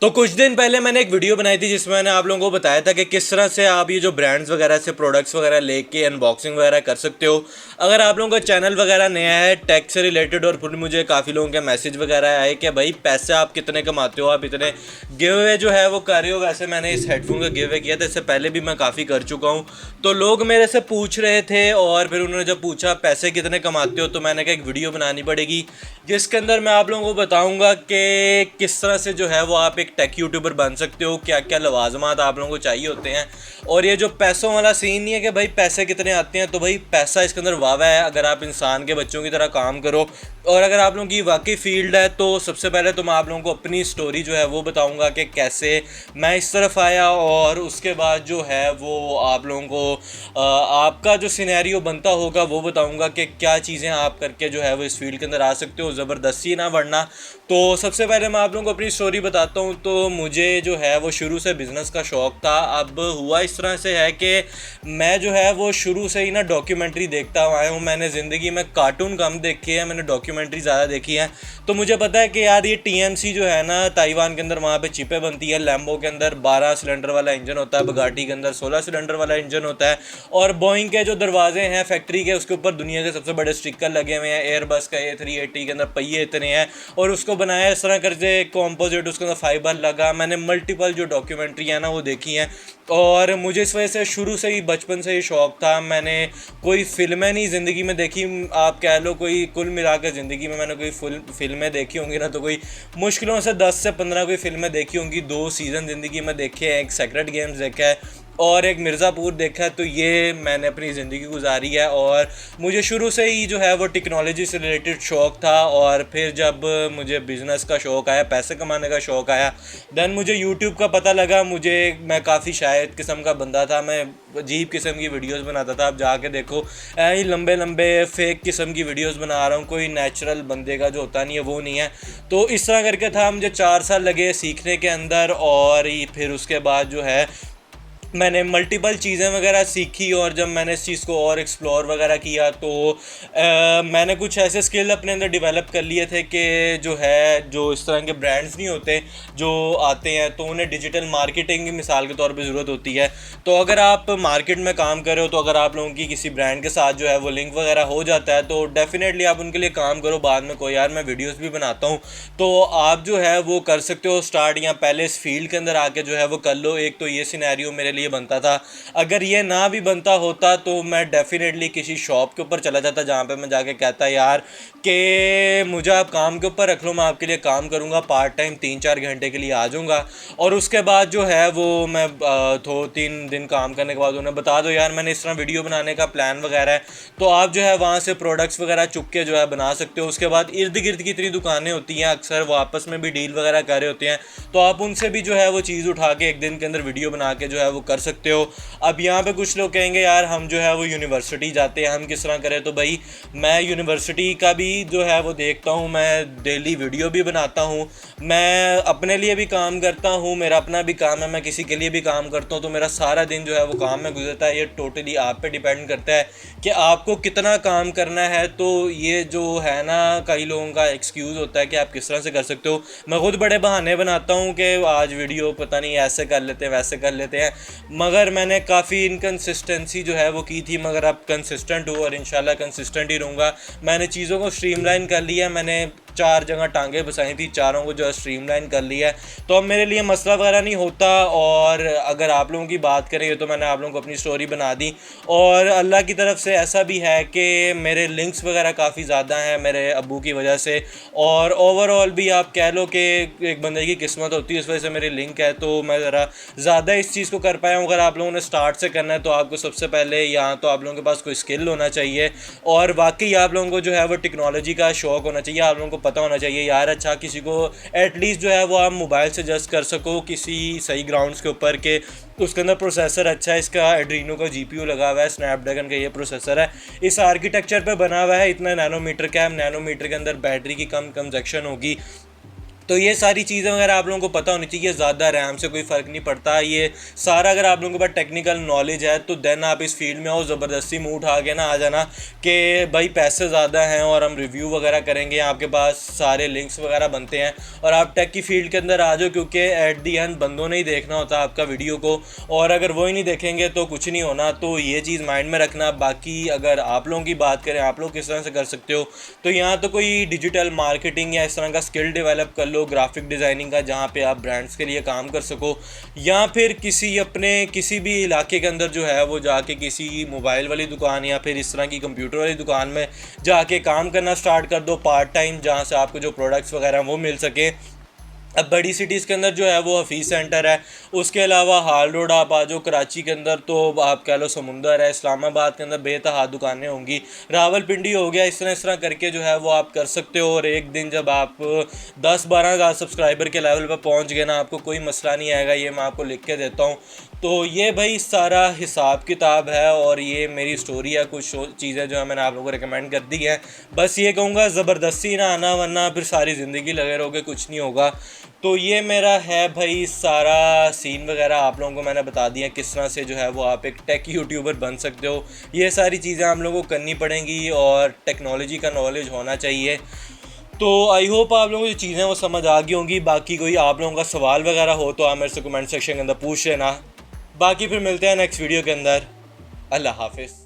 तो कुछ दिन पहले मैंने एक वीडियो बनाई थी जिसमें मैंने आप लोगों को बताया था कि किस तरह से आप ये जो ब्रांड्स वगैरह से प्रोडक्ट्स वगैरह लेके अनबॉक्सिंग वगैरह कर सकते हो। अगर आप लोगों का चैनल वगैरह नया है टेक से रिलेटेड, और फिर मुझे काफ़ी लोगों के मैसेज वगैरह आए कि भाई पैसे आप कितने कमाते हो, आप इतने गिव अवे जो है वो कर रहे हो। वैसे मैंने इस हेडफोन का गिव अवे किया था, इससे पहले भी मैं काफ़ी कर चुका हूँ। तो लोग मेरे से पूछ रहे थे और फिर उन्होंने जब पूछा पैसे कितने कमाते हो, तो मैंने कहा एक वीडियो बनानी पड़ेगी जिसके अंदर मैं आप लोगों को बताऊंगा कि किस तरह से जो है वो आप एक टेक यूट्यूबर बन सकते हो, क्या क्या लवाजमात आप लोगों को चाहिए होते हैं। और ये जो पैसों वाला सीन नहीं है कि भाई पैसे कितने आते हैं, तो भाई पैसा इसके अंदर वावा है अगर आप इंसान के बच्चों की तरह काम करो। और अगर आप लोगों की वाकई फील्ड है तो सबसे पहले तो मैं आप लोगों को अपनी स्टोरी जो है वो बताऊंगा कि कैसे मैं इस तरफ आया, और उसके बाद जो है वो आप लोगों को आपका जो सिनेरियो बनता होगा वो बताऊंगा कि क्या चीज़ें आप करके जो है वो इस फील्ड के अंदर आ सकते हो, ज़बरदस्ती ना बढ़ना। तो सबसे पहले मैं आप लोगों को अपनी स्टोरी बताता हूँ। तो मुझे जो है वो शुरू से बिज़नेस का शौक़ था। अब हुआ इस तरह से है कि मैं जो है वो शुरू से ही ना डॉक्यूमेंट्री देखता आया हूँ। मैंने ज़िंदगी में कार्टून कम देखे हैं, मैंने डॉक्यूमेंट्री ज़्यादा देखी है। तो मुझे पता है कि यार ये टीएमसी जो है ना ताइवान के अंदर, वहाँ पे चिपें बनती है। लैम्बो के अंदर 12 सिलेंडर वाला इंजन होता है, बगाटी के अंदर 16 सिलेंडर वाला इंजन होता है। और बोइंग के जो दरवाजे हैं फैक्ट्री के, उसके ऊपर दुनिया के सबसे बड़े स्टिकर लगे हुए हैं। एयरबस का A380 के अंदर पहिए इतने हैं, और उसको बनाया इस तरह करके कॉम्पोजिट, उसके अंदर फाइबर लगा। मैंने मल्टीपल जो डॉक्यूमेंट्री है ना वो देखी हैं, और मुझे इस वजह से शुरू से ही बचपन से ही शौक़ था। मैंने कोई फ़िल्में नहीं ज़िंदगी में देखी, आप कह लो कोई कुल मिलाकर ज़िंदगी में मैंने कोई फ़िल्में देखी होंगी ना तो कोई मुश्किलों से 10 से 15 कोई फ़िल्में देखी होंगी। 2 सीज़न ज़िंदगी में देखे हैं, एक सेक्रेट गेम्स देखा है और एक मिर्ज़ापुर देखा है। तो ये मैंने अपनी ज़िंदगी गुजारी है, और मुझे शुरू से ही जो है वो टेक्नोलॉजी से रिलेटेड शौक़ था। और फिर जब मुझे बिज़नेस का शौक़ आया, पैसे कमाने का शौक़ आया, देन मुझे यूट्यूब का पता लगा। मैं काफ़ी शायद किस्म का बंदा था, मैं अजीब किस्म की वीडियोस बनाता था। आप जाके देखो ऐसे लंबे लंबे फेक किस्म की वीडियोस बना रहा हूँ, कोई नेचुरल बंदे का जो होता नहीं है वो नहीं है। तो इस तरह करके था, मुझे 4 साल लगे सीखने के अंदर। और फिर उसके बाद जो है मैंने मल्टीपल चीज़ें वगैरह सीखी, और जब मैंने इस चीज़ को और एक्सप्लोर वगैरह किया तो मैंने कुछ ऐसे स्किल अपने अंदर डेवलप कर लिए थे कि जो इस तरह के ब्रांड्स नहीं होते जो आते हैं, तो उन्हें डिजिटल मार्केटिंग की मिसाल के तौर पे ज़रूरत होती है। तो अगर आप मार्केट में काम कर रहे हो, तो अगर आप लोगों की किसी ब्रांड के साथ जो है वो लिंक वगैरह हो जाता है, तो डेफिनेटली आप उनके लिए काम करो। बाद में कोई यार मैं वीडियोज़ भी बनाता हूँ, तो आप जो है वो कर सकते हो स्टार्ट, या पहले इस फील्ड के अंदर आके जो है वो कर लो। एक तो ये सिनेरियो मेरे लिए बनता था। अगर ये ना भी बनता होता तो मैं डेफिनेटली किसी शॉप के ऊपर चला जाता, जहाँ पे मैं जाके कहता यार कि मुझे आप काम के ऊपर रख लो, मैं आपके लिए काम करूँगा, पार्ट टाइम 3-4 घंटे के लिए आ जाऊँगा। और उसके बाद जो है वो मैं 2-3 दिन काम करने के बाद उन्हें बता दो यार मैंने इस तरह वीडियो बनाने का प्लान वगैरह है, तो आप जो है वहाँ से प्रोडक्ट्स वगैरह चुक के जो है बना सकते हो। उसके बाद इर्द गिर्द की इतनी दुकानें होती हैं, अक्सर वो आपस में भी डील वगैरह कर रहे होते हैं, तो आप उनसे भी जो है वो चीज़ उठा के एक दिन के अंदर वीडियो बना के जो है वो कर सकते हो। अब यहाँ पे कुछ लोग कहेंगे यार हम जो है वो यूनिवर्सिटी जाते हैं, हम किस तरह करें। तो भाई मैं यूनिवर्सिटी का भी जो है वो देखता हूँ, मैं डेली वीडियो भी बनाता हूँ, मैं अपने लिए भी काम करता हूँ, मेरा अपना भी काम है, मैं किसी के लिए भी काम करता हूँ। तो मेरा सारा दिन जो है वो काम में गुजरता है। ये टोटली आप पे डिपेंड करता है कि आपको कितना काम करना है। तो ये जो है ना कई लोगों का एक्सक्यूज़ होता है कि आप किस तरह से कर सकते हो। मैं खुद बड़े बहाने बनाता हूँ कि आज वीडियो पता नहीं ऐसे कर लेते हैं वैसे कर लेते हैं, मगर मैंने काफ़ी इनकन्सिस्टेंसी जो है वो की थी। मगर अब कंसिस्टेंट हूँ और इंशाल्लाह कंसिस्टेंट ही रहूँगा। मैंने चीज़ों को स्ट्रीमलाइन कर लिया, मैंने 4 जगह टांगे बसाई थी, चारों को जो है स्ट्रीमलाइन कर लिया है, तो अब मेरे लिए मसला वगैरह नहीं होता। और अगर आप लोगों की बात करें तो मैंने आप लोगों को अपनी स्टोरी बना दी, और अल्लाह की तरफ से ऐसा भी है कि मेरे लिंक्स वगैरह काफ़ी ज़्यादा हैं मेरे अब्बू की वजह से। और ओवरऑल भी आप कह लो कि एक बंदे की किस्मत होती है, इस वजह से मेरे लिंक है, तो मैं ज़रा ज़्यादा इस चीज़ को कर पाया हूँ। अगर आप लोगों ने स्टार्ट से करना है तो आपको सबसे पहले यहाँ तो आप लोगों के पास कोई स्किल होना चाहिए, और वाकई आप लोगों को जो है वो टेक्नोलॉजी का शौक़ होना चाहिए। आप लोगों को पता होना चाहिए यार अच्छा किसी को एटलीस्ट जो है वो आप मोबाइल से जस्ट कर सको किसी सही ग्राउंड्स के ऊपर के उसके अंदर प्रोसेसर अच्छा है, इसका एड्रीनो का जीपीयू लगा हुआ है, स्नैपड्रैगन का ये प्रोसेसर है, इस आर्किटेक्चर पे बना हुआ है, इतना नैनोमीटर का है, नैनोमीटर के अंदर बैटरी की कम कंजक्शन होगी, तो ये सारी चीज़ें वगैरह आप लोगों को पता होनी चाहिए। ज़्यादा रैम से कोई फ़र्क नहीं पड़ता। ये सारा अगर आप लोगों के पास टेक्निकल नॉलेज है तो देन आप इस फील्ड में हो। ज़बरदस्ती मुँह उठा के ना आ जाना कि भाई पैसे ज़्यादा हैं और हम रिव्यू वगैरह करेंगे, आपके पास सारे लिंक्स वगैरह बनते हैं और आप टेक की फील्ड के अंदर आ जाओ, क्योंकि एट दी एंड बंदों ने ही देखना होता है आपका वीडियो को, और अगर वो ही नहीं देखेंगे तो कुछ नहीं होना। तो ये चीज़ माइंड में रखना। बाकी अगर आप लोगों की बात करें, आप लोग किस तरह से कर सकते हो, तो यहाँ तो कोई डिजिटल मार्केटिंग या इस तरह का स्किल डेवलप कर लो, ग्राफिक डिज़ाइनिंग का, जहाँ पे आप ब्रांड्स के लिए काम कर सको, या फिर किसी भी इलाके के अंदर जो है वो जाके किसी मोबाइल वाली दुकान या फिर इस तरह की कंप्यूटर वाली दुकान में जाके काम करना स्टार्ट कर दो पार्ट टाइम, जहाँ से आपको जो प्रोडक्ट्स वगैरह वो मिल सके। अब बड़ी सिटीज़ के अंदर जो है वो हफीज़ सेंटर है, उसके अलावा हाल रोड आप आ जाओ, कराची के अंदर तो आप कह लो समुंदर है, इस्लामाबाद के अंदर बेतहा दुकानें होंगी, रावलपिंडी हो गया, इस तरह करके जो है वो आप कर सकते हो। और एक दिन जब आप 10-12 हज़ार सब्सक्राइबर के लेवल पर पहुंच गए ना, आपको कोई मसला नहीं आएगा। ये मैं आपको लिख के देता हूँ। तो ये भाई सारा हिसाब किताब है और ये मेरी स्टोरी है, कुछ चीज़ें जो है मैंने आप लोगों को रिकमेंड कर दी हैं। बस ये कहूँगा ज़बरदस्ती ना आना, वरना फिर सारी ज़िंदगी लगे रहोगे, कुछ नहीं होगा। तो ये मेरा है भाई सारा सीन वगैरह, आप लोगों को मैंने बता दिया किस तरह से जो है वो आप एक टेक यूट्यूबर बन सकते हो। ये सारी चीज़ें आप लोगों को करनी पड़ेंगी और टेक्नोलॉजी का नॉलेज होना चाहिए। तो आई होप आप लोगों को जो चीज़ें वो समझ आ गई होंगी। बाकी कोई आप लोगों का सवाल वगैरह हो तो आप मेरे से कमेंट सेक्शन के अंदर पूछ लेना। बाकी फिर मिलते हैं नेक्स्ट वीडियो के अंदर। अल्लाह हाफिज़।